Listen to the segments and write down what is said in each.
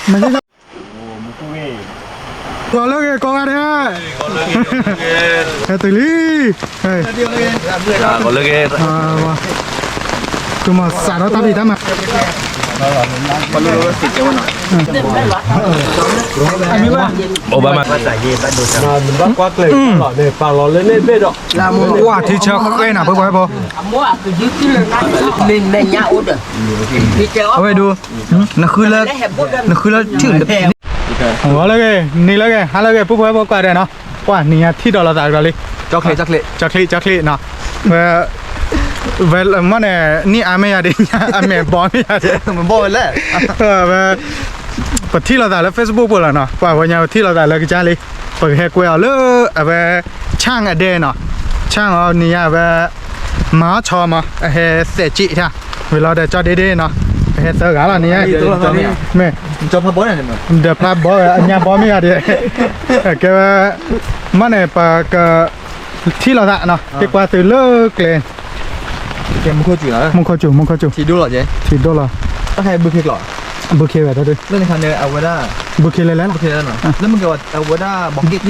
ไม่ใช่ก่อนเลยก่อนเลยตื่นลีก่อนเลยคือมาสาระตาดีทั้งหมดโอบามาว่าที่เชื่อเคยนะเพื่อนพ่อเอาไปดูนั่นคือแล้วชื่อหัวเลยนี่เลยฮัลโหลเพื่อนพ่อกว่าเดี๋ยวเนาะว่านี่ที่ดอลลาร์ตากเลยจ็อกเล่เนาะเวลมันเนี่ยนี่อาไม่ยาดีอาไม่บอลไม่ยาดีมันบอกเลยปที่เราแต่ละ Facebook ปุ่นละเนาะว่าวันนี้ที่เราแต่ละกิจเลยเปิดให้กูเอาเลยเอาไปช่างอเดนเนาะช่างเอาเนี่ยเอาไปม้าชอมาให้เสจิท่าเวลาเดี๋ยวจอดเด้ๆเนาะให้เสือกอะไรเนี่ยไม่จอพบอลเนี่ยเดี๋ยวพลาดบอลอันนี้บอลไม่ยาดีแกว่ามันเนี่ยปากที่เราแต่เนาะเรียกว่าตื่นเลิกเลยเกมมึงโคจูนะมึงโคจูทีดูหรอเจ๊ทีดูหรอต้องให้บุเคหรอบุเคแบบนั้นด้วยเรื่องในคันเนี่ยเอาไว้ได้บุเคเลยแล้วบุเคแล้วเนาะแล้วมึงเกี่ยวกับเอาไว้ได้บ็อกเก็ต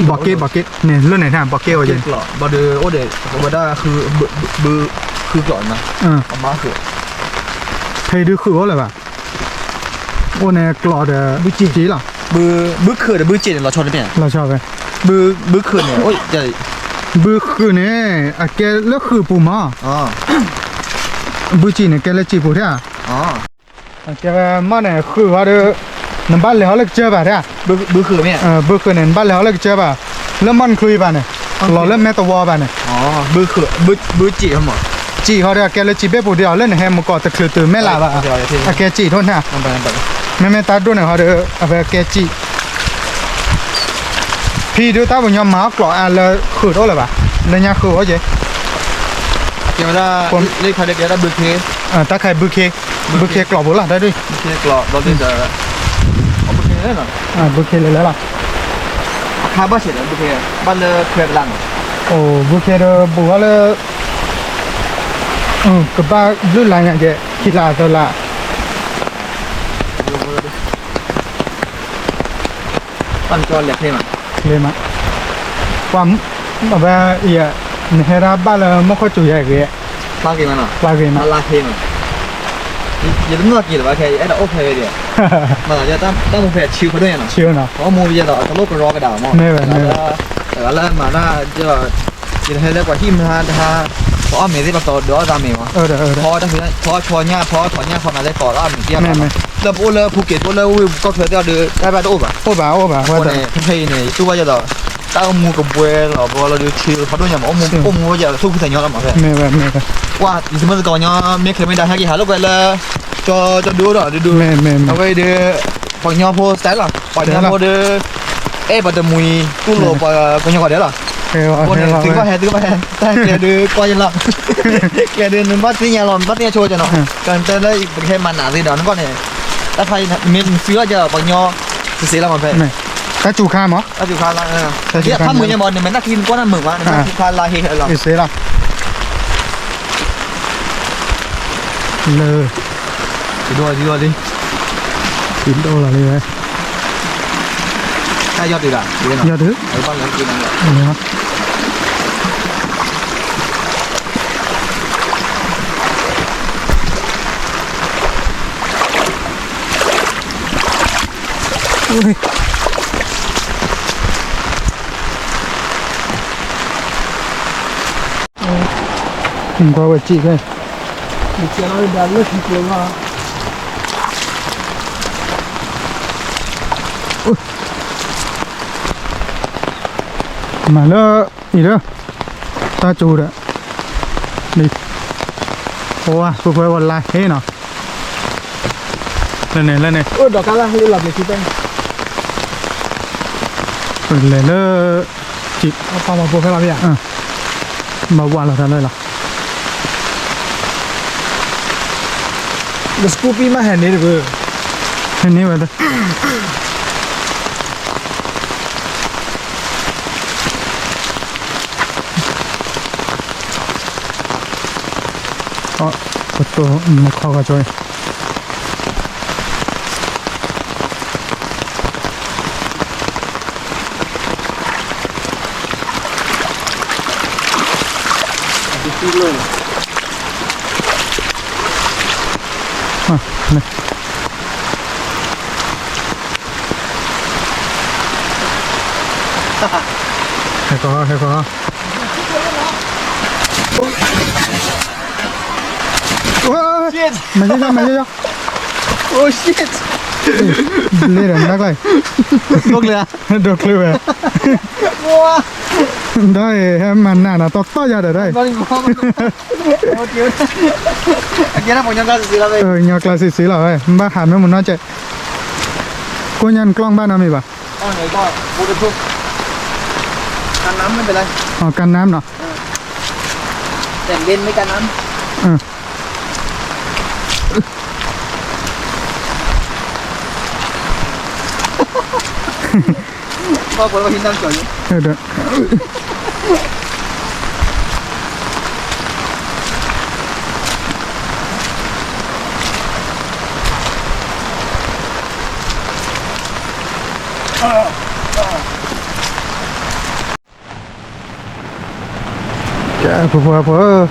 เนี่ยเรื่องไหนท่านบ็อกเก็ตว่าเจ๊หรอบอเดอร์โอเดอร์เอาไว้ได้คือบือคือก่อนนะเอามาคือเพย์ดูคืออะไรบ้างโอ้เนี่ยกลอดบุจีหรอบือคือแต่บือจีเนี่ยเราชอบเนี่ยเราชอบไหมบือคือเนี่ยโอ้ยจะบือคือเนี่ยอะแกเลือกคือปูมาบุจีเนี่ยแกเลือกจีปูเท่าแกมันเนี่ยคือว่าเด้อน้ำบ้านเลยเขาเลือกเจอป่ะเท่าบือคือเนี่ยบือคือเนี่ยบ้านเลยเขาเลือกเจอป่ะแล้วมันคือป่ะเนี่ยเราเล่นแมตต์วอลป่ะเนี่ยบือคือบือจีเขาหมดจีเขาเด้อแกเลือกจีเป๊ะปูเดียวเล่นแฮมก่อนตะคือตื่นไม่หลับอ่ะแกจีทุนฮะแม่ตาดูเนี่ยเขาเด้อเอาไปแกจีพี่ดูตาบุญยอมมาก่ออะไรคือเท่าไหร่ป่ะเลยเนี่ยคือว่าเจ๊เกี่ยวกับเลขใครเด็กได้บุเคตาใครบุเคกรอบบุหล่ะได้ด้วยบุเคกรอบเราเล่นจะเอาบุเคได้หรอบุเคเลยแล้วล่ะค่าบ้านเสร็จแล้วบุเคบ้านเลยเคลียร์กันโอ้บุเคเดอบุว่าเลยกับบ้านรุ่นไรเนี่ยเจ๊คิดละตัวละปั้นจอเหล็กเลยมั้งความแบบเอียเฮราบ้านเราไม่ค่อยจุยอะไรลาเกมันอ่ะลาเกมันลาเกมันอย่าต้องนวดกี่หรอวะแค่ไอ้เราโอเคเดียวมันอาจจะตั้งมือแผดชิวเขาด้วยนะชิวเนาะเพราะมือจะต่อตะลุกกระรอกระดาษมั้งแล้วมาหน้าจะจะให้เรียกว่าที่มันเพราะเมย์ที่เราต่อเดี๋ยวตามเมย์มั้งพอตั้งแต่พอชอเนี่ยพอถอนเนี่ยพอมาได้ต่อแล้วมีเตี้ยมั้ยแล้วพวกเราภูเก็ตพวกเราก็เคยได้ดูได้ไปตัวโอ้บ่ว่าแต่เฮ้ยเนี่ยตัวว่าจะต่อตามูกับบัวเราพอเราดูชิลเขาด้วยอย่างว่ามูจะสู้ผู้ชายเนาะมั้งไม่ว่าสมมติก่อนเนาะไม่เคยไม่ได้ให้กี่หาลูกไปเลยจะดูหรอดูเอาไปดูปอยเนาะพอสไตล์หรอปอยเนาะพอดูปัตตมุยตู้โลปอยเนาะก่อนเดี๋ยวหรอคนเนี่ยตึงว่าแต่แกดูปอยยังหรอแกดูนึกว่าที่เนี่ยหรอว่าที่เนี่ยโชว์จะเนาะกันแต่ได้แค่มันหนาสิเดี๋ยวนั่นก็เนี่ยถ้าใครมีซื้อจะปอยเนาะเสียแล้วมันไปตาจูคามั้งตาจูคาละเนี่ยถ้ามือยังบอลเนี่ยมันน่ากินกว่านั่นมือวะเนี่ยจูคาลาเฮเหรอเสียแล้วเลยดีดิกินโดละเลยถ้ายอดดีละยอดดีไอ้บ้านเรากินอะไรเนี่ยqua vậy chị đây thì cho nó đã lướt thì nó mà nó gì đó ta chủ đó đi ô vừa vừa online thế nào lên này ôi đó cá là hay làm gì chị đây lên nó chị không mà vừa phải làm gì à mà qua là đây là the scoopy mà hẹn này được hẹn này vậy đó bắt đầu một kho cái ที่เลย อ่ะนี่ให้ก็โอ้ย shit มาเยอะๆมาเยอะ oh shit ๆเล่นนักเลย ลงเลย ดอกเลย ว้า ได้ให้มันน่านะต่อๆอย่าได้ มันงอมันโอเคอันนี้นะผมยังกล้าซื้อแล้วเลย nhờ class xí là ơi ba hàm nó muốn nói chạy cô nhân clong ba năm gì bà อ๋อไหนก็บูดทุกการน้ำไม่เป็นไร can nám nọ แต่เล่นไม่การน้ ừ ำก็คนว่าหินน้ำสวย được phở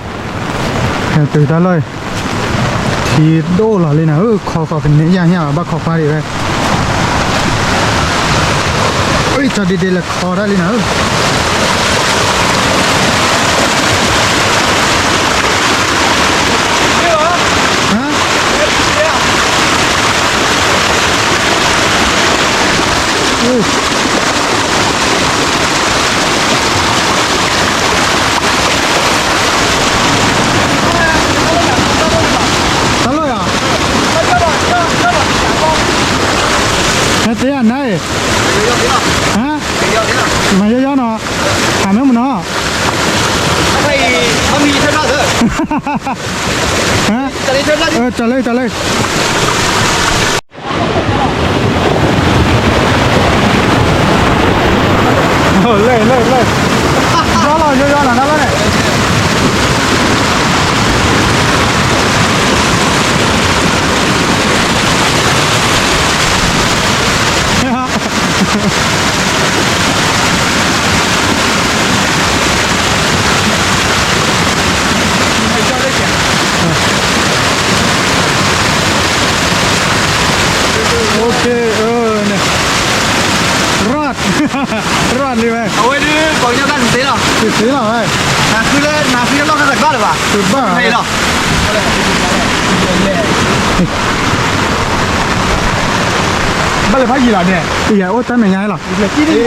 từ ta lời thì đô là lên nào khó phải những dạng nhau bác khó pha đi đây ôi cho đi đây là khó ra lên nào hả ôi thế à này hả mà do nó làm mấy nó ให้เขามีเท่านั้นเถอะ hả จะได้เท่านั้น trả lời lên gió là nó này ok nè rót rót đi vậy เอาไว้ดื้อก่อนจะกันเสียหรอ tí nào vậy นาคือเล่นนาคือเล่นกันสักบ้านหรือเปล่า từ ba ไม่หรอกบ้านเลยพักกี่หลังเนี่ย thì ô tao mày nhái là เหลือกี่นี่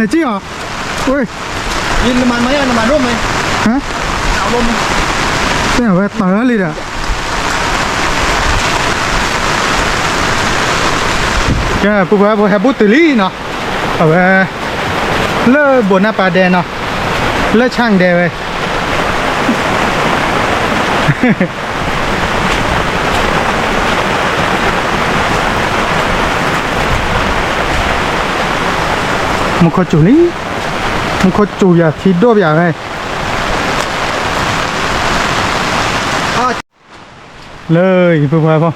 là chi hả ui ยินน้ำมันไหมน้ำมันร่มไหม hả เอาร่ม thế nào vậy tao đi đã cái bố hay bút từ lý nó ở về lơ buồn nắp bà đèn nó lơ trang đèn vậy một con chủ lý một con chủ nhà thì đô nhà này lời vừa phải không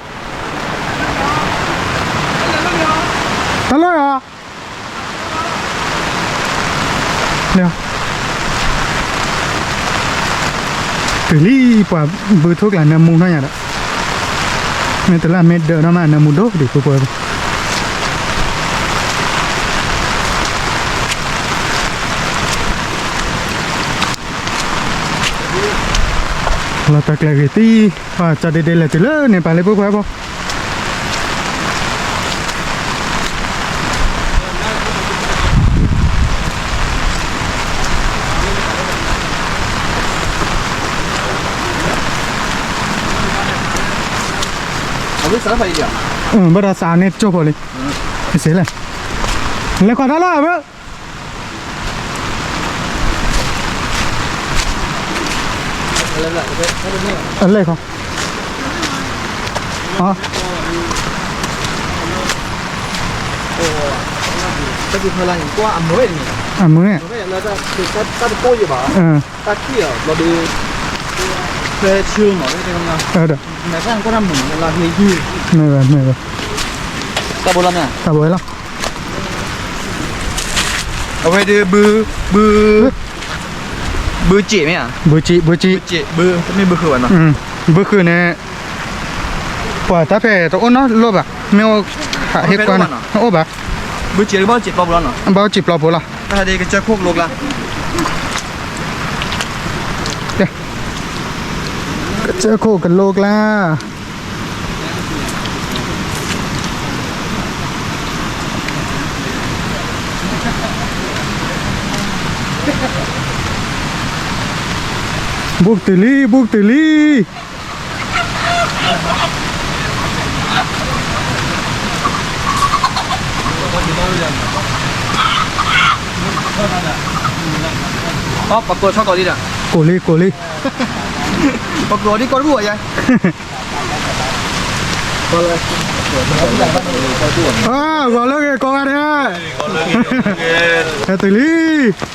tao lời à nè từ ly quả bữa thuốc là nằm mùng thôi nhỉ đó nên tức là mệt đỡ nó mà nằm mùng đốt để vừa vừa là tất là cái tí và cho đây là từ lớn này phải lấy bữa phải không biết sáng phải đi bắt đầu sáng nên chụp vào đi cái xế này lấy quả đó là bữa ấn lên không hả cái gì hơi là những qua ẩm mới này à mới à mới là ta được coi gì bảo ta kia là đi về trường ở đây không nào được mẹ sang có năm mình là gì gì này rồi ta bố lắm nè ta bối lắm ở đây đi bư บือจีไหมอ่ะ บูจิ บือจีบือไม่บือคือวันเนาะ บูคือเนี่ยปว่าตาเพตัวอ้นเนาะโลบะไม่เอาหาเฮ็ดก่อนโอ้บะ บือจีหรือว่าจีปอบร้อนเนาะ เบาจิบรอโบล่ะ ถ้าดีก็จะคุกลูกละ ก็เจอโคกันโลกล่ะบุกติลีอ๋อปกติชอบเกาหลีอ่ะ โกลี ปกติก็รู้อ่ะยาย ก่อนเลยก่อนเลยติลี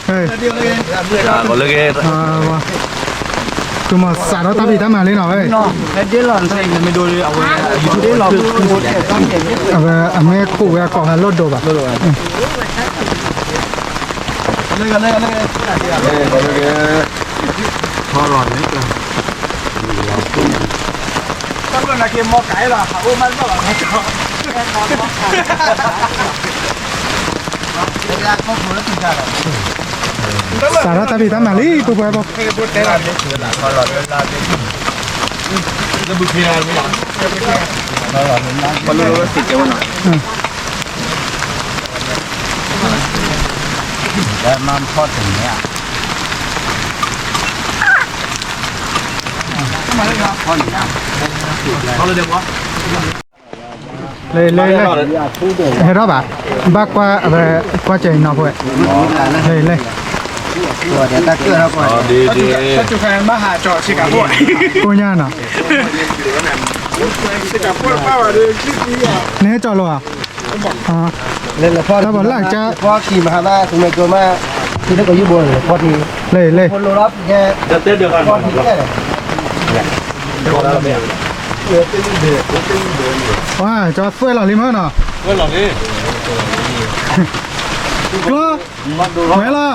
เฮ้ย ก็เลย ว้าคือมาสารตาบีตามาเลยหน่อย เดี๋ยวหล่อนใส่ไม่ดูเลยเอาไว้ยูทูบเราเอาไปคู่ไว้ก่อนรถโดบะ เลยพอหล่อนนี่ก็ ต้องเรื่องอะไรมอไก่ล่ะโอ้มันก็แบบนี้ สารตาบีตามาลีกูไปบอก แล้วบุกเพียร์ไม่หรอมันรู้ว่าติดเจ้าหน่อยแล้วมันทอดถึงเนี้ยมาเลยครับทอดอย่างนี้ทอดเลยเดี๋ยววะเลยเฮ้ยรอบอ่ะบักว่ากว่าใจนอกเว้ยเลย ตัวเดี๋ยวตะเกียบเราก่อนดี ถ้าจุดแฟนมาหาจอดชิคาโก้ กูย่าน่ะ ชิคาโก้ป้าว่าเลยคิดดีอ่ะ เนี่ยจอดรออ่า เล่นละพ่อ แล้วบอกหลังจะ พ่อขี่มาบ้านคุณแม่ตัวมาที่นั่นก็อยู่บนพ่อที เลย คนรู้รับแกจะเต้นเดียวกันพ่อทีแค่เลยก็แล้วเนี่ย ว้าจอดเฟื่อยหล่อลิมเนาะ เมื่อหลังนี้ กลัวไม่ล่ะ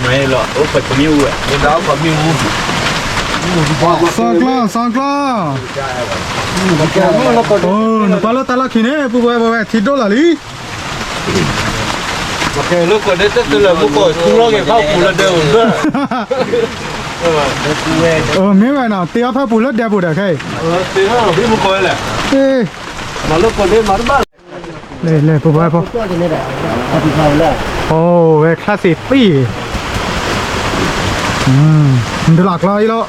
ไม่หรอกโอ้เปิดมิวอ่ะเดี๋ยวเราเปิดมิว สองกล้อโอ้หนูปลาลตาลขี้เนี่ยปุ๊บไปทิดโดล่ะลิ โอเคลูกคนนี้จะตื่นเลยบุกไปทุ่งร้องเข้าปูแล้วเดินด้วยไม่ไหวเนาะเตี้ยผ้าปูแล้วเดี๋ยวปูเดี๋ยวใคร ตีห้าพี่บุกไปแหละ เอ้ย มาลูกคนนี้มาบ้าน เลยปุ๊บไปปุ๊บ ตัวนี้แหละที่เขาแหละ โอ้เว้ยคลาสสิกปีมันดูหลักเลยแล้ว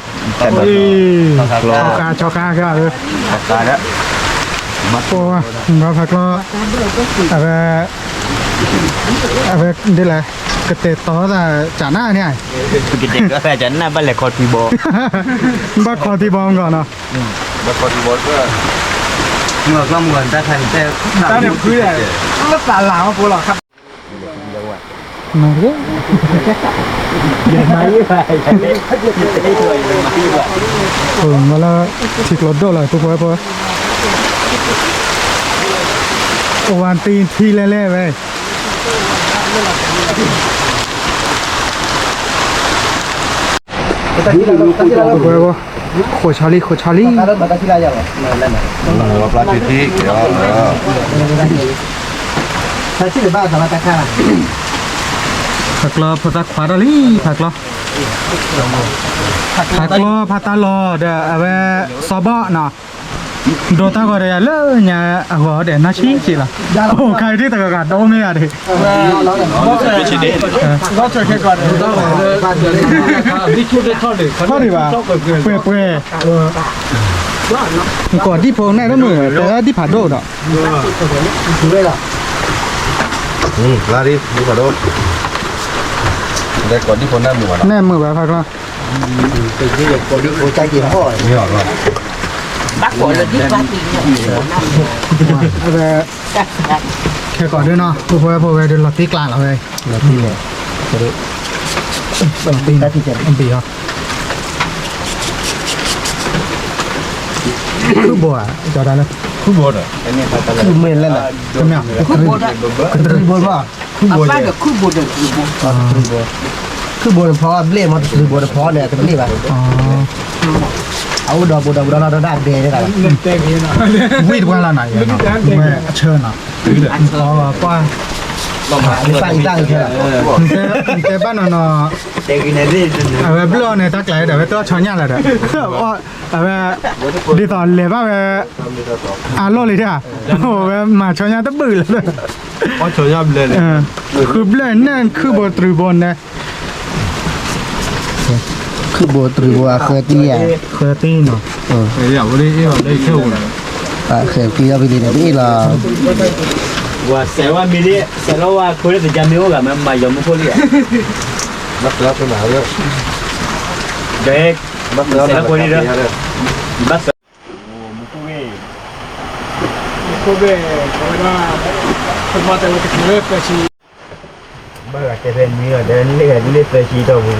ชอกาครับเลย ตายแล้ว มาโป้มาพักแล้วเอาไปนี่แหละกระเตะต่อแต่จ่าหน้าเนี่ย กินเด็กก็แต่ฉันน่ะบ้านแหลกคอทีโบ บ้าคอทีบอมก่อนเนาะ บ้านคอทีโบก็เมื่อก็เหมือนแต่ทันแต่ ตาเดี๋ยวคือแล้วตาหลาวกูหรอครับ มาเยอะเดี๋ยวมาเยอะมาแล้วฉีกรถด้วยเลยปุ๊บปุ๊บโอวันตีนทีเล่ๆไปโคชาลี ปลาจิติถ้าชื่อบ้านสามารถฆ่าผักลอผักขวาดลีผักลอผัตาลอเดี๋ยวเอาไปซอบะนะโดตาก็ได้เลยเนี่ยหัวเดี๋ยวน่าชี้ละโอ้ใครที่ตะกัดโดไม่อะดิก็เจอแค่ก่อนนี่ชุดได้ทอดเลย เขาดีป่ะเปื่อยก่อนที่พงในแล้วมือแต่ที่ผ่าโดดอ่ะ ลาดิดูขอโทษแต่ก่อนที่คนได้หมด แน่มือแบบพักละ ใจกี่พ่อไม่หรอก bác gọi là giết bác gì nhỉ? แค่ก่อนด้วยเนาะพวกเดี๋ยวเราตีกลางเราเลยเราตีเลยตีได้ที่เจ็ดตีเหรอคือบัวจอดได้เลย คู่บอลอ่ะคู่เมนแล้วน่ะ ใช่ไหมอ่ะ Khu bột ạ. คู่บอลป่ะคู่บอล Bác là khu bột được khu bột. คือบนเพราะเล่มันคือบนเพราะเนี่ยจะเล่ป่ะ อ๋อ เอาดอกบัวเราได้เดย์ได้กัน วิ่งวันละไหนเนาะแม่เชิญเนาะอ๋อกว้าง สร้างอีกตั้งแค่ แต่บ้านเนาะ เด็กในนี่ เอาแบบบล็อกเนี่ยตักไหลแต่ว่าตัวชอนยาเลยเด้อว่าเอาแบบดีตอนเลยป่ะแบบโลเลยเด้อโอ้แบบมาชอนยาตะบื้อเลย อ๋อชอบเลย คือเบลนนั่นคือบทรีบนนะ คือบัวตรีบัวเคยตีอ่ะ เคอร์ตี้เนาะ อยากได้ได้เที่ยว เคยตีเอาไปดีนี่เรา ว่าเสว่ามีดิเสว่าคุยแต่จะมีโอกาสมันมายอมคุยอ่ะ บักแล้วเป็นหนาวเลย เด็ก บักแล้ว เสคุยนี่เด้อบัส เมื่อจะเป็นมีเดินเล่นเล่นเตะชีตัวบุญ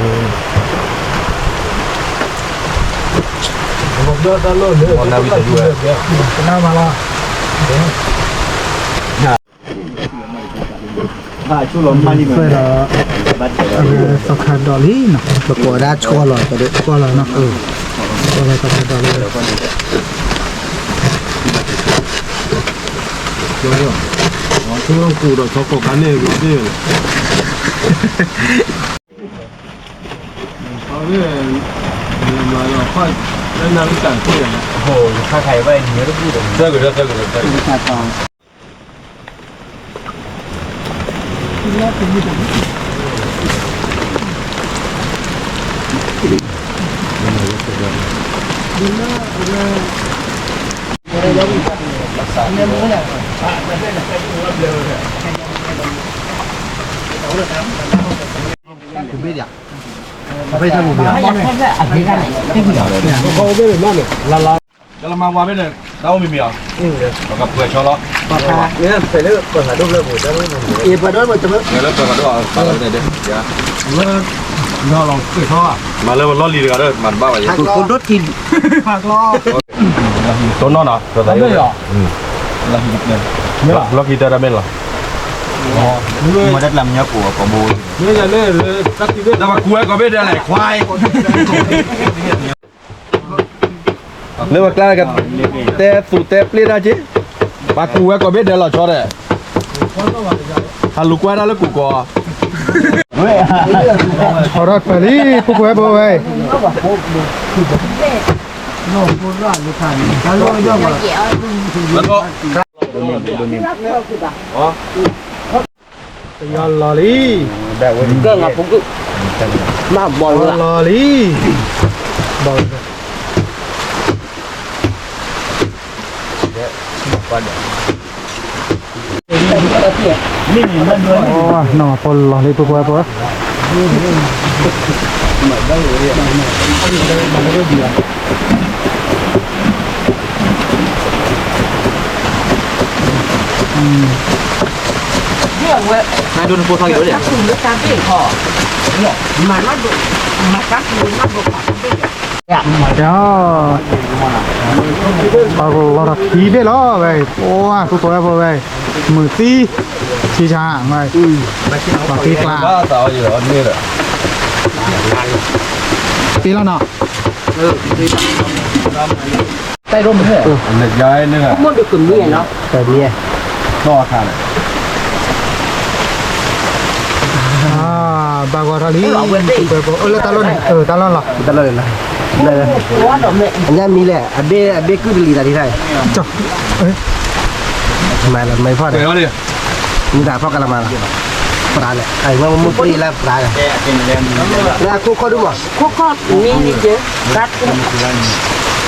ผมเดินตลอดเลยวันนั้นวิทยุ น่ามาละ ช่วยลมมานี่ เพื่อเราสักคันดอลลี่เนาะ บัวได้ชัวร์หรอกเด็ก ก็แล้วเนาะก็เลยสักคันดอลลี่ ช่วงกูเราชอบกันเนี่ยรู้ดิเอาเนี่ยมาเราค่อยเล่นน้ำกันคุยกันโอ้ถ้าใครไปเนี้ยก็พูดเจอกันเจอกันเจอกัน ไม่ใช่บุญ ไม่อยากให้แบบอะไรกันไม่เกี่ยวเลย แล้วมาว่าไม่เลยเราไม่มีอ่ะเรากับเพื่อนชอบล้อ เนี่ยไปเลือกคนหาดูเลือกบุญได้ไหมอีไปด้วยมันจะไม่ เงี้ยแล้วเพื่อนมาด้วยมาเลยเดี๋ยวเราลองคุยเขาอ่ะมาเลยวันล้อลีกันเลยมันบ้าไป คนรถกิน ต้นนอนอ่ะตัวไหนเลยอ่ะเราคิดได้ไหมล่ะ มาได้ลำเนี้ยกูกับบู เนี่ยจะเล่นเลยสักทีเดียวแต่ว่ากูก็ไม่ได้อะไรควายเรื่องว่ากล้ากันแต่สุดแต่เปลี่ยนอะไรปากูก็ไม่ได้หรอกชอบเลยฮัลโหลกูได้แล้วกูก็ ขอรถไปดิพวกเว้ยบ่เว้ย แล้วก็ ยอนลอลี่ ก็งับผมก็มาบอลละ ลอลี่บอลโอ้หน่อปนลอลี่พวกเว้ยบ่เรื่องเว้ย นายโดนโพสต์อยู่เนี่ย ถ้าคุณไม่การเปลี่ยนคอเนี่ยมันมาดูมากัดมันมาดูปัดเปลี่ยน เดี๋ยวปากลอดทีเด้ล้อเว้ยโอ้พวกเว้ยบ่เว้ยมือตีชี้ช้างเว้ยปากตีกลาง บ้าสาวอยู่เหรอนี่แหละ ตีแล้วเนาะ ใต้ร่มเถอะ อันเล็กย้ายนึงอ่ะ มันดูกลุ่มนี้เนาะ แต่เนี่ย ต่อทาง บางกว่าลีแล้วตาลอนตาลอนหรอ ตลอดเลยเลย ว่าดอกเนี่ย อันนี้มีแหละอันเบ้คือดีแต่ที่ไทย จ๊ะเอ้ย ทำไมเราไม่พอ เดี๋ยวดิ มีแต่พอกันละมาปลาเนี่ยไอ้ว่ามันปรีแล้วปลาเนี่ยแล้วคู่ข้อดูบ่ คุกข้อนี่นี่เยอะกัด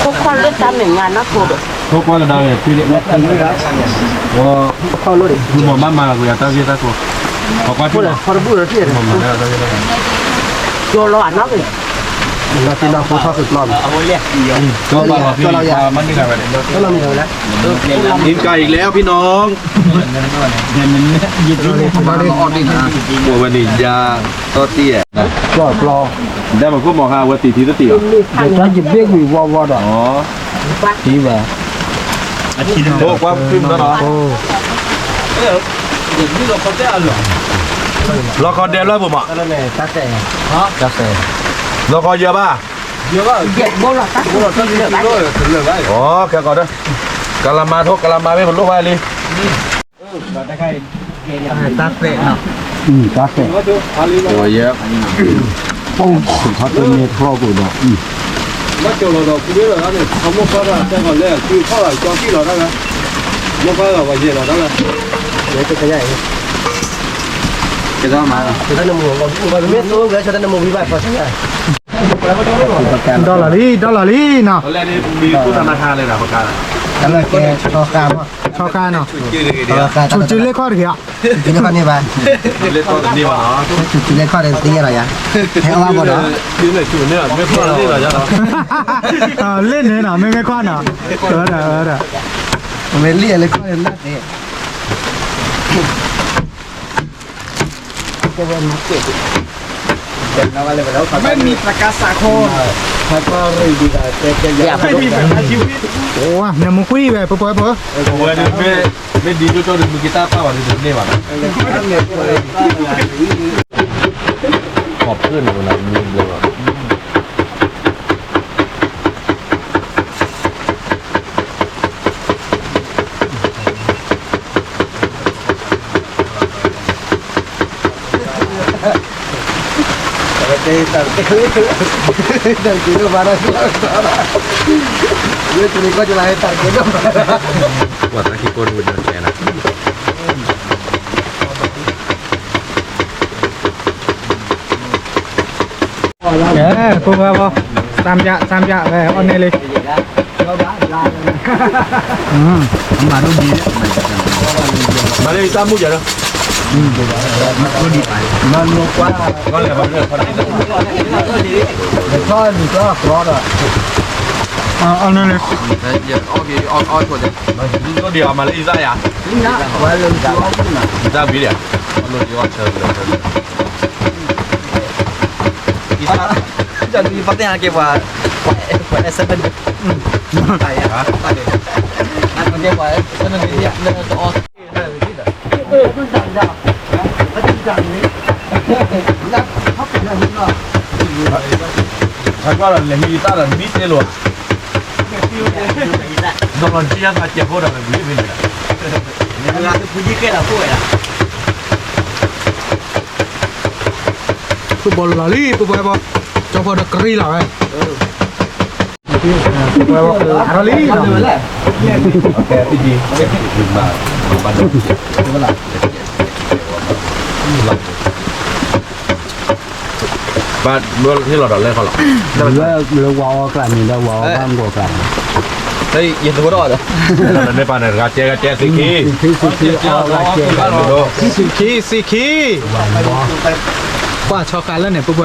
คุกข้อเลือกตามหน่วยงานนะครู ทุกวันเราเนี่ยพี่เด็กว่า ข้อรู้ดิ ดูหมดมากูอยากตั้งใจตั้งตัวบอกว่า พู ที่ ดเลยพอรู้แล้วที่ไหน ผมมาแล้วตั้งใจ โยรอดนะเลย เราที่เราพูดข้อสุดนอน ก็มาพี่มันนี่ไงไปเนี่ย ก็เรามีเลยนะ กินไก่อีกแล้วพี่น้องบัววันนี้ยาตัวเตี้ย ก็ปลอ ได้มาก็มองหาว่าตีทีตัวเตี้ย เดี๋ยวฉันจะเบี้ยมีวอวอด อ๋อ ที่ว่า โอ้ว่าขึ้นแล้วเนาะ โอ้ เดี๋ยวนี้เราเขาจะเอาหรอ รอคอเดียวแล้วผมอ่ะ Kalau ni tak saya. chắc sẽ รอคอเยอะป่ะ Dệt bố là tắt bố là tắt được đấy. อ๋อแค่ก่อนนะกะละมาทุกกะละมาไม่ผลลูกไปเลย tak sẽ nó Tak saya. ตัวเยอะ Oh,他对面跳过的。那叫老道，不对了，那他们发了，再好来，就跑了，交地了那个，没发了，我接了那个。 Itu kaya ini. kita mana Kita nemu, kalau ni tu dia sudah nemu bibat pasnya. ดอลลารีเนาะ ตอนแรกนี่มีตู้ธนาคารเลยนะประกัน Kalau ke sokam, ชอการเนาะ kalau ke จุดจืดเลขข้อเดียว Cuci lekor ni bang. เล่นตัวนี้วะเนาะ Cuci lekor yang tinggi lah ya. Hei awak bodoh. ยืนเลยจุดเนี่ยไม่พอแล้วนี่เหรอจ๊ะเนาะ เล่นเนี่ยเนาะไม่ข้อเนาะเด้อ Meli lekor yang nak ni.ไม่มีประกาศสาคร โอ้เนี่ยมึงคุยแบบปอยๆ โอ้ยไม่ดีด้วยตัวดึงมือกีตาร์ป้าวันนี้นี่วะขอบขึ้นเวลามีเลยว่ะ Dan kira mana dia curi kau je lahir tak kira. วัดตะกี้โกนหุ่นแค่นะ เออพวกเราตามยะเลยออนนี่เลยมาดูดี มาเลยตามมุกอย่าเนาะ Manu kuat. ก็เลยมาเรื่องคนนี้ Lekor ni kau keluar dah. ออนนี่เลย giờ oi thôi đấy ก็เดียวมาเลยอีซ่าอ่ะ Walau jauh pun nak. อีซ่าบีเดียมันลงที่ว่าเชิญเลย giờ đi phát tiền kia và phải sân bên tại hả tại để ăn con kia phải sân bên đi lên to ถ้าก็เลยฮีต้าเลยมิดเลยหรอโดนที่ยังเจ็บปวดอะไรบีบีเนี่ย là cái phụ kia là phụ à ฟุตบอลลาลีปุ๊บไปจอพอดกรีหรอไอ้ปุ๊บไปลาลีเนาะ แค่ที่ดีถึงมาบ้านบ้านเมื่อที่เราเล่นเขาหรอ Belum wow kan ni dah wow kan gua kan. đây nhìn tôi đó rồi เราในป่าเนี่ยกาเจสิกี ซีคีป้าชอการแล้วเนี่ยปุ๊บไป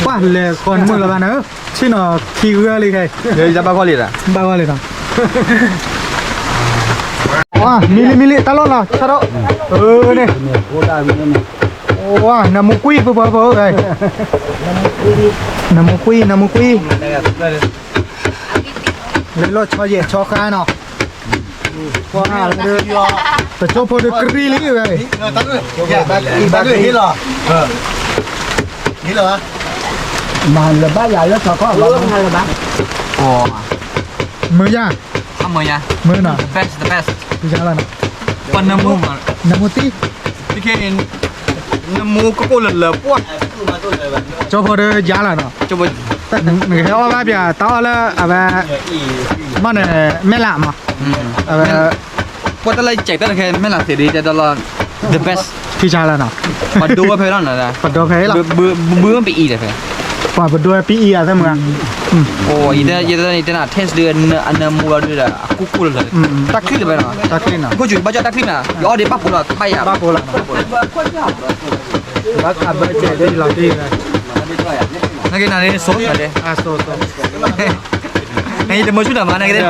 ป้าเลยคนมือละบ้านเนอะชื่อเนาะคีเรือเลยใคร đây ra bao nhiêu à บ้าว่าเลยเนาะว้ามิลิตลอดเหรอชาโดเนี่ย Udah ni ni. ว้านามุกุยปุ๊บไปไงนามุกุยเลยรถชอเย่ชอคาเนาะว้าเลยแต่ชอบพอดกรีเลยไง Ibadah ni lah. Ni lah. Mahal lebah ya lo kau kau. Mahal lebah. ồ มือย่าง không mời nha มือเนาะ best the best พี่ชายแล้วเนาะ con nấm mu mà นามุตี cái kia nấm mu có cô lần lờ quá ชอบพอดยาแล้วเนาะ cho mình แต่หนึ่งเขาว่าแบบต่อแล้วอะไรมันเนี่ยไม่ละมั้งอะไร qua tới đây chạy tới là khen mấy lần thì đi cho đó là the best พี่ชายแล้วเนาะ mà đua phải đó là ปัดโดเพลหรอ bữa bị y rồi phải ปัดปัดโดปีอีอะใช่ไหม ồ y thế là test đưa anh mua đưa là cú là tắc clip rồi nào ตะกรีนเนาะ có chuyện bao giờ tắc clip nào gió đi bắt cũng là bay à บ้าโกละบ้าขับไปเจอได้หลายที่เลย cái này đi số rồi đi อ่ะโซ่ này thì mới chút nào mà này cái đấy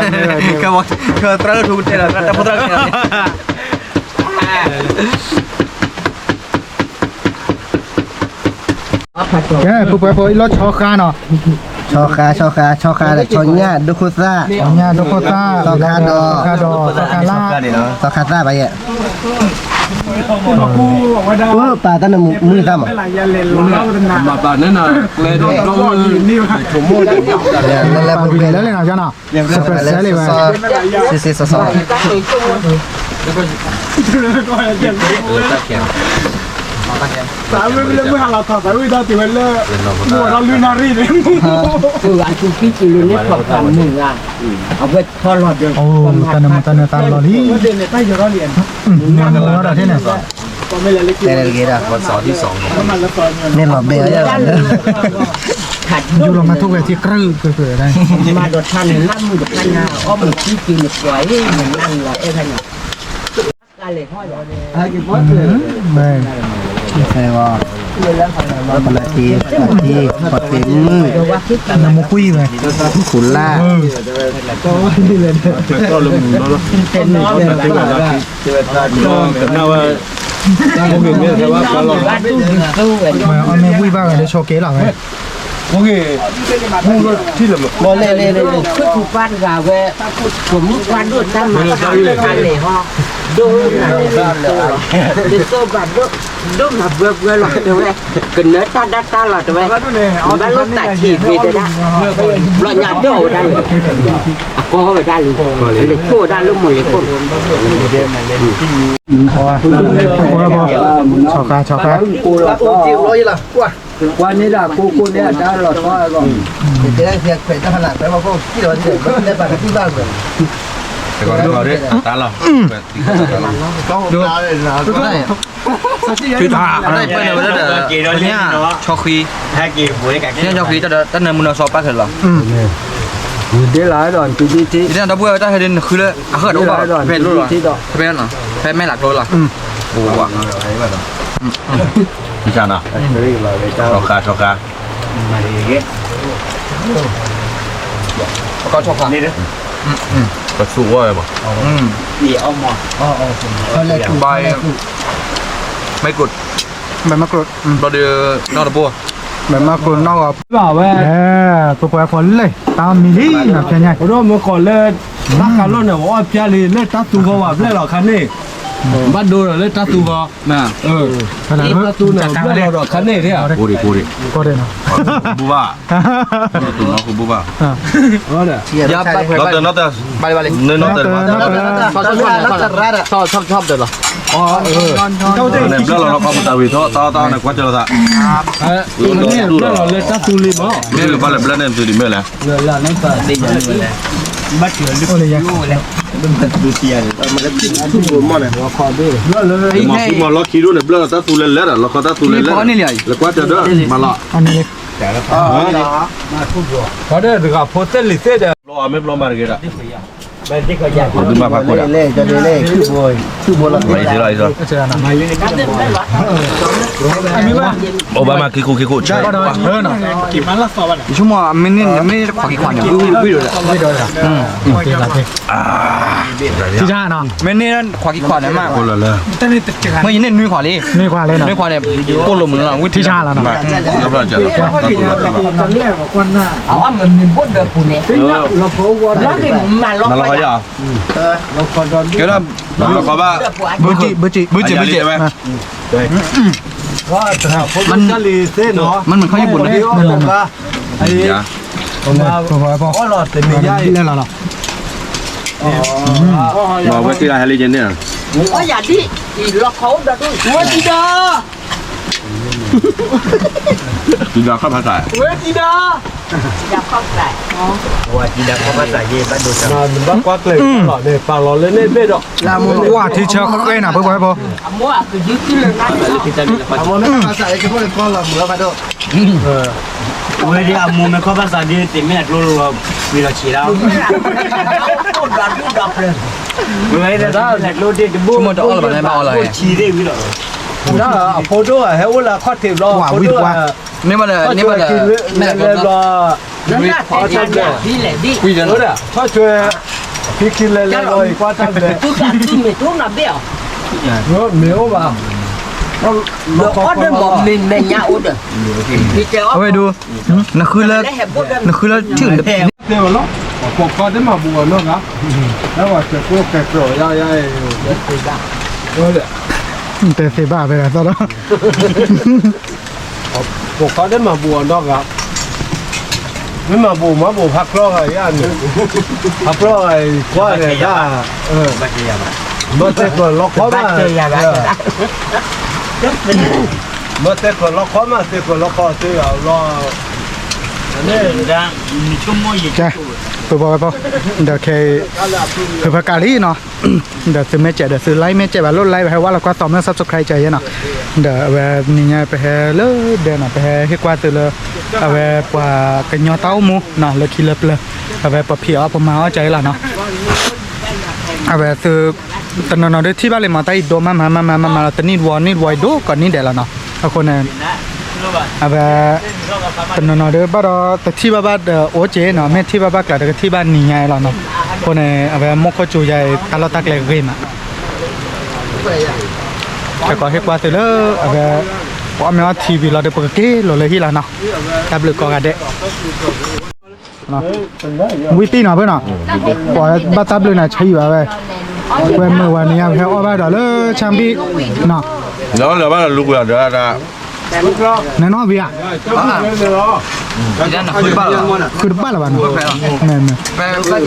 cái một cái trailer thu đây là ta bắt đầu cái แกปุ๊บไปปุ๊บรถชอคาเนาะ Choka dah chonya dukusa. เนี่ยโดโคต้า ชอคาดอ ชอคาล่า Choka sa bayar. ปลาตั้งมือซ้ำ มาบ้านนั่นน่ะเลยโดนเราถุงมือ แล้ว ไปเลยแล้วเลยนะจ้าเนาะสเปเชียลเลยว่ะ ซีซอส คืออันที่พี่จิลุเนี่ยความกันมึงอ่ะเอาไว้ทอดเดียว โอ้ตานมันตานตาลอลี่เนี่ยเราได้ที่ไหน เนรเกดาวันเสาร์ที่2เนี่ยหลอดเบียร์อย่างนั้น ขัด อยู่ลงมาทุกเวทีกรึกเกิดได้ มาโดดทันล่ำมือโดดทันนะอ้อมพี่จิลุสวยเหมือนนั่นแหละไอ้ท่านการเลยทอดแม่ ใช่ว่าปลาทีปลาเต็มมือ ว่าคิดกัน น้ำมุกุยไป ขุนล่า ก็ลืมเนาะ เป็นน้องเลย แต่น่าว่าผมเห็นเนี่ยแต่ว่าเรา ว่าตู้เลย มาเอาแม่วุ้ยบ้างเดี๋ยวโชว์เก๋หรอไง โอเคพูดที่ละ บอลเล่ คือถูกบ้านกาเวผมวันด้วยตั้งมาการเลยฮะดูนะเดี๋ยวโซ่บัดดูมาเบื่อหรอกเดี๋ยวเลยกินเนื้อตาดักตาหรอกเดี๋ยวเอาบ้านลูกตัดฉีดไปเดี๋ยวนะหล่อหยาดเดียวได้เลยก็เข้าไปได้เลยเลยโค้ด้านลูกหมดเลยคน พอชอบกันชอบกัน จิ๋วร้อยละกว่า วันนี้ด่ากูเนี่ยได้หลอดก็ก่อน จะได้เสียเป็นทหารแต่ว่าพวกที่เราจะได้ปลาที่บ้านเลย แต่ก่อนเราดิตาเราดูคือตาอะไรเปิ้ลเลยเด้อเนี่ยชอคีถ้ากี่หัวกันเนี่ยชอคีจะตั้งแต่มุนซอป้าเถอะหรอ เดี๋ยวหลายดอนปีที่ ที่นั่นดับเบิ้ลได้ให้เดินคือเลยอ่ะเฮ้ยรู้ป่ะเป็นรู้หรอเป็นหรอเป็นไม่หลักรู้หรอโอ้ว่ะพี่จานะชอกามาดีเงี้ยก็ชอกานี่เด้อก็สู้ว่าอะไรบ่นี่เอาหมอใบไม่กด แบบมะกรูด เราเดือนอกระบัว แบบมะกรูดนอกอ่ะ บ่าวแม่ ตัวปลาคนเลยตามมิลลี่นะเพียงไง รอบเมื่อก่อนเลยนักการรถเนี่ยว่าพี่ลีเล่ตัดตูเขาว่าเล่หรอคันนี้บ้านดูเล่ตัดตูเขาน่ะขนาด ตัดตูเนี่ยเล่หรอคันนี้เนี่ย กูดิ ก็ได้เนาะ บูบ้าตุ่มน้องกูบูบ้า ยับไป นอตเตอร์ไปเนื้อนอตเตอร์ชอบเดือดหรอเนี่ยเพื่อนเราเข้ามาตาวิโต้ต่อเนี่ยกว่าจะเราละ เนี่ยเราเล่ตัดตูลิมอ๋อ นี่คือบ้านเพื่อนเนี่ยตัวดิเมื่อไหร่ là nó phải đi nhậnเลยบัดเถื่อนลูกเลยดูเสียเลยมันแล้วขึ้นทุกคนมาเนี่ยว่าคอด้วยมาล้อคิดดูเนี่ยเพื่อนเราตัดตูเล่นแล้วเราก็ตัดตูเล่นแล้วแล้วกว่าจะเด้อมาละ อันนี้เลย พอได้ถึงกับโพสต์ลิเซ่เด้อ รอไม่รอมาเกิดอ่ะ ไปที่ก็อยาก ดูมาพักก่อนอ่ะ เล่จะเล่คือบอล ไม่ใช่ไรจ้ะ ก็เจอนะ โอบามาคิคุใช่ ก็ได้เนาะ ชั่วโมงไม่ขอกี่ขวัญอยู่วิวเลย ไม่โดนหรอที่ชาเนาะ ไม่เนี่ยขอกี่ขวัญมาก คนละเลย ไม่ยินเนี่ยนุ้ยขวัญเลย นี่กว่าเลยเนาะ นุ้ยขวัญเนี่ยโกลมเหมือนเรา ที่ชาแล้วเนาะ แล้วเราจะตัดตูเล่น เอาอันมันมีบุญเด้อปุ่นเนี่ยเราโผล่วันแล้วนี่มาล็อก มาเรา ไว้ เขาจะเกี่ยวกับเราเขาว่า บูจิ ไหม มันจะลิเซ่เนาะ มันเหมือนเขาญี่ปุ่นนะ ไอ้ อย่า พอ อ๋อหลอดเต็มใหญ่ เล่นแล้วเนาะ บอกว่าที่ไรฮาริเจนเนี่ย โอ้ยอย่าดิอีล็อกเขาเด้อด้วยเวทีดา จินดาข้าภาษา เวทีดาอย่าเข้าใส่ ว่าจีดังเขาภาษาเย่บ้านดูจัง มันบ้ากว่าเลยหลอดเนี่ยปากหลอดเลยเนี่ยเบ็ดอ่ะ ลามูว่าที่เชือกเอ้ยนะเพื่อนพอ อามัวคือยึดที่เลยนะ เอาไม่มาใส่ก็พวกก้อนละเหมือนกันด้วย เว้ยที่อามูไม่เขาภาษาเย่เต็มไม่หนักรู้ว่าวิลาชีแล้ว พูดดับเลย เว้ยแต่ถ้าหนักรู้ที่จะบูมจะอ้ออะไรบ้างอะไรชีได้วิลา น่าโฟโต้เฮ้ยเวลาข้อเทียบรอโฟโต้ นี่มาเลยนี่มาเลย แม่รอ นั่นน่ะแต่ที่แหละดิ คุยกัน รู้เด้อถ้าช่วยพี่กินเลยเลยกว่าทำเลย ทุกอย่างที่ไม่ทุกน่ะเบี้ยว เนาะเหนียวป่ะ เดี๋ยวอ้อเดินบอกมินแม่ย่าอุดพี่เจ้า เอาไปดูนั่นคือแล้วนั่นคือแล้วชื่อ เดี๋ยวเนาะผมก็ได้มาบัวเนาะครับแล้วว่าจะพวกแกโกรธย่าเออเด้อ แต่เสียบ้าไปแล้วตอนนั้น พวกเขาได้มาบัวนอกครับไม่มาบัวมาบัวพักร้องอะไรอันนี้พักร้องอะไรว่าอะไรได้บัตรยาบ้า เมื่อแต่ก่อนล็อกเขามาเมื่อแต่ก่อนล็อกเขามาแต่ก่อนล็อกเขาเสียรอ เนี่ยดังมีชั่วโมงยี่ จ้ะไปบอกไปบอกเดี๋ยวเคยเผื่อประกาศที่เนาะ เดี๋ยวซื้อเมจเดี๋ยวซื้อไลค์เมจแบบรุ่นไลค์ไปให้ว่าเราก็ต่อเมื่อซับสไครต์ใจเนาะเดี๋ยวแบบนี่ไงไปให้เลยเดี๋ยวนะไปให้ให้กว่าตัวเลยเอาแบบกว่ากันยอเต้ามูเนาะเลยคิดเลยเอาแบบปะเพียวประมาณใจละเนาะเอาแบบซื้อตอนนั้นเราได้ที่บ้านเลยมาใต้โดมาตอนนี้วอนนี่วอยโดก่อนนี่เดี๋ยวละเนาะเอาคนเนี่ยเอาแบบตอนนั้นเราได้บ้านเราแต่ที่บ้านโอเจเนาะแม่ที่บ้านกลับที่บ้านนี่ไงเราเนาะคนเนี่ยเอาแบบมกเขาจูใหญ่ตลอดตักเลยเกมอ่ะแต่ก็เห็นว่าเสร็จแล้วเอาแบบพอมีทีวีเราได้เปิดเกมเราเลยที่ละเนาะตับเลยก็กันเด้วิตีเนาะเพื่อนเนาะพอบ้านตับเลยนะใช้อยู่อะไรเว้ยเมื่อวันนี้แค่ว่าบ้านเราเลยช่างพี่เนาะ แล้วเดี๋ยวว่าลูกเดี๋ยวจะ แน่นอนพี่อ่ะ Jadi nak kuih bal. คือบ้านละบ้านแม่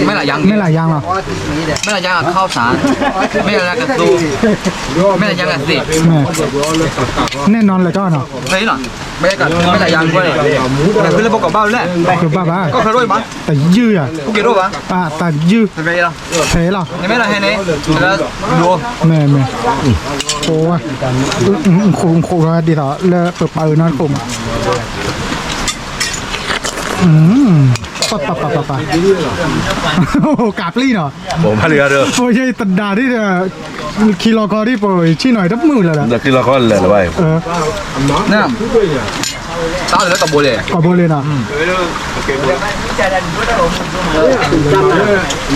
ไม่หลายอย่าง ไม่หลายอย่างหรอ ไม่หลายอย่างข้าวสารไม่หลายอย่างกระตูไม่หลายอย่างกระสิ แน่นอนเลยเจ้าเนาะ ใช่หรอไม่กันไม่หลายอย่างด้วยแต่คือเรื่องประกอบบ้านแหละ คือบ้า ก็เคยด้วยมั้ย แต่ยื้ออ่ะ กูเกี่ยวด้วยมั้ย แต่ยื้อ ไม่หรอ เทหรอ ไม่หลายแค่นี้แล้วดู แม่โอ้ยคงดีต่อแล้วเปิดเปิดนอนผมปะโอ้โหกาบลี่เนาะ ผมพาเรือเด้อ โอ้ยตัดดาที่คิโลกอที่ปอยชี้หน่อยทับมือแล้วนะ เดี๋ยวคือเราก็เลยละไป เนี่ยตาเหลือกับโบเลย กอบเลยนะ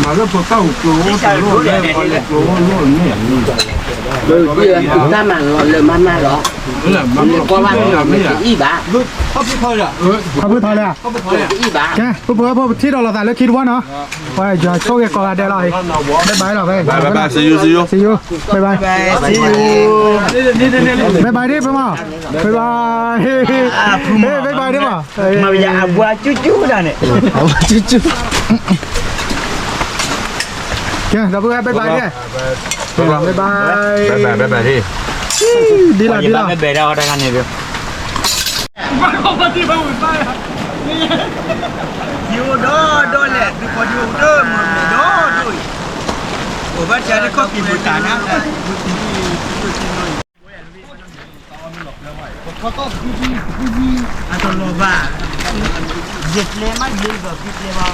มาแล้วพอเต้าโกรธโลดแล้วโกรธโลดเนี่ย ta mà lời mama đó เนี่ยมัน qua ban mình y bá เขาพี่เขาเนี่ย เขาพูดไทยเลยอ่ะ y bá แกเพื่อที่เราแต่แล้วคิดว่าเนาะว่าจะโชคแกก่อนได้เลยบ๊ายบายหรอไป ไปsee you see you see you บ๊ายบาย see you บ๊ายบายดิเพื่อนมาบ๊ายบายเฮ้บ๊ายบายดิมา มาอย่าบัวจุ๊ๆนะเนี่ย จุ๊แกเราเพื่อนบ๊ายบายดิบ๊ายบาย ไปที่ ดีละดีละ ไม่เบรดเอาได้กันเนี่ยเดี๋ยวอยู่โดนแหละทุกคนอยู่เด้อมึงโดนด้วยโอ้บ้านเจ้าได้ก็กินบุตรนะอันตโลบ้าเจ็ดเลยมั้ยเยอะกว่าพิษเลยมั้ย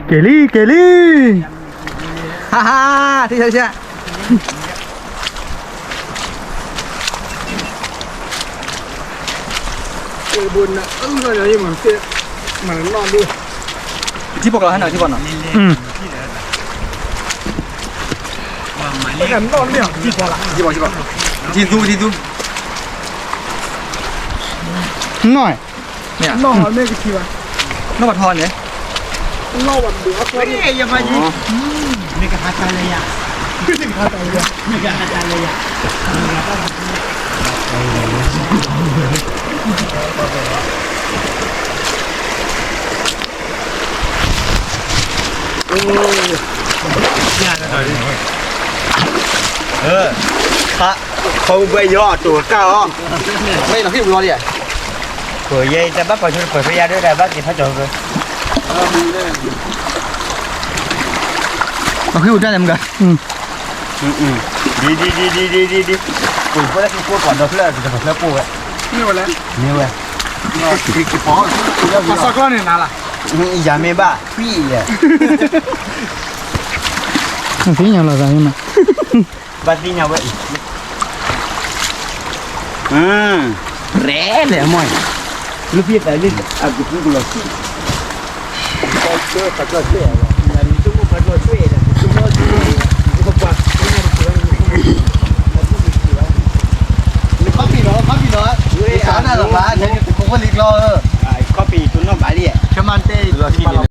เกลี่ ฮ่าฮ่าที่ใช่ใช่ บุญนะอะไรเหมือนเสียเหมือนนอนดู ที่พวกเราให้หน่อยที่ก่อนหน่อย แต่นอนเนี่ยที่พอละ ที่บอกที่ดูหน่อย เนี่ย นอนไม่กี่ทีวะ นวัดทอนเนี่ย นอนวันเดียว ไม่ได้ยังมาจีนี่ก็หาทางเลยอ่ะนี่ก็หาทางเลยอ่ะเขาไปย่อตัวเก้า ไม่เราพี่ดูรอดิ เปิดยัยแต่บ้าเปิดชุดเปิดพยาด้วยแต่บ้ากินพระจอมเลย เราพี่ดูได้เลยมึงกัน ดีปุ๋ยเพื่อที่พูดก่อนเราเพื่อจะเพื่อปูอ่ะนี่วันแล้วนี่วัน มาสักก้อนเนี่ยน่าละ อย่าไม่บ้าพี่อ่ะ พี่ยังเราใส่มา บ้าที่เนี่ยเว้ยแร่เลยมั้ยลูกพี่แต่นี่อ่ะกูพูดกูเลยสิก็เจอปัจจัยอ่ะอย่างนี้ทุกคนปัจจัยช่วยนะทุกคนช่วยทุกคนปัจจัยข้าวปีเนาะข้าวปีเนาะเฮ้ยอ่านอะไรบ้างเนี่ยผมก็ลิกรอ ข้อปีตุนน้องบาลีอ่ะ ชมันเต้